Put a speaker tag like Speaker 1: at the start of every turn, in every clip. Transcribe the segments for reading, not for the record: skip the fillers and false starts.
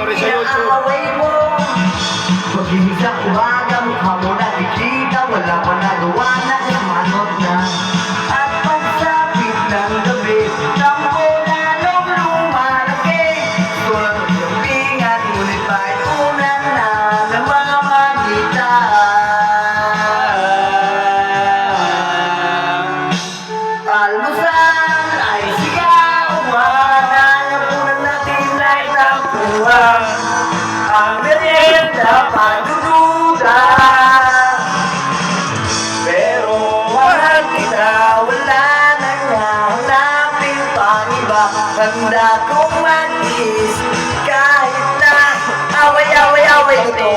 Speaker 1: panoorin sa YouTube.
Speaker 2: Pag-ibig sa umaga, mukha mo nakikita, wala pa nagawa na, manot na. At pagsapit ng gabi, tampo lalong lumalaki. Gusto lang magkapingan, ngunit ba'y unan na ng mga magita. Almusal ay sigawan, nangapunan natin ay tampuhan. Ang merienda pagdududa, pero mahal kita, wala nang hahanapin pang iba. Handa kong mag-is kahit na away-away-away ito.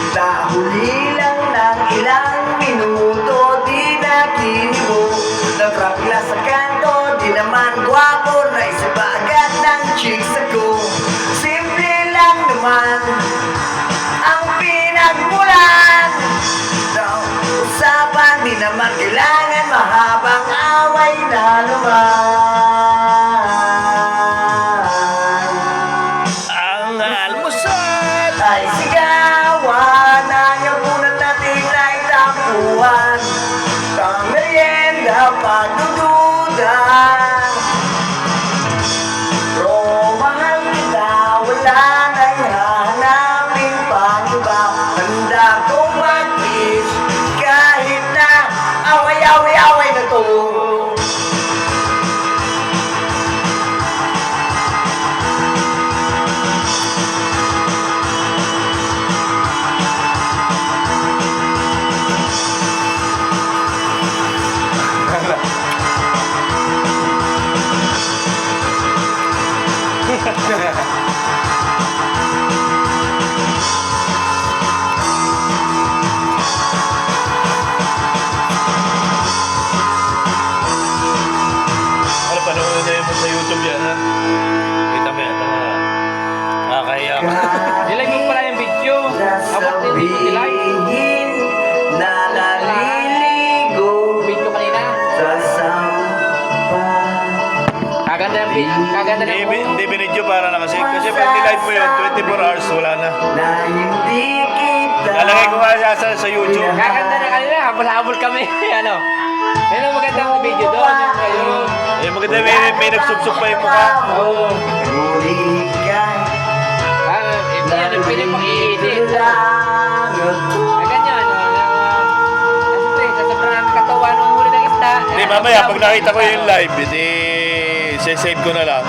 Speaker 2: Nahuli lang ng ilang minuto, di na kinibo. Nagrapla sa kanto, di naman gwapo, naisip agad ng chicks ako. Simple lang naman ang pinagmulan ng usapan, di naman kailangan mahabang away na naman.
Speaker 1: Ang almusal
Speaker 2: Ay sigawan, nangapunan natin ay tampuhan. Ang merienda pagdududa, pero mahal kita, wala nang hahanapin pang iba. Handa kong mag-kiss kahit na away-away-away na to.
Speaker 1: Ano, panoorin na yun sa YouTube yan, ha? Kita mo yan, tama. Nakakahiya ka.
Speaker 3: Nilagay mo pala yung video. Abot din dito nilagay.
Speaker 2: Sabihin na naliligo
Speaker 3: Video kanina.
Speaker 2: sa sampah.
Speaker 3: Kaganda ng video. Kaganda ng
Speaker 1: Hindi binidyo para na kasi pag nilive mo yun, 24 hours, wala na.
Speaker 2: Na hindi kita
Speaker 1: Lalagay ko nga sa YouTube.
Speaker 3: Kaganda na kanina. Habol-habol kami. Ano? Ayun ang magandang video doon. Yung ayun.
Speaker 1: Eh, maganda may nagsubsok pa yung mukha.
Speaker 3: Oo.
Speaker 2: Ngunit kahit
Speaker 3: Ito yan yung pinipang-i-edit.
Speaker 2: lang ako.
Speaker 3: Ganyan. Siyempre, sa sobrang katawan ng huli ng isda.
Speaker 1: Hindi, mamaya, pag nakita ko yung live, save ko na lang.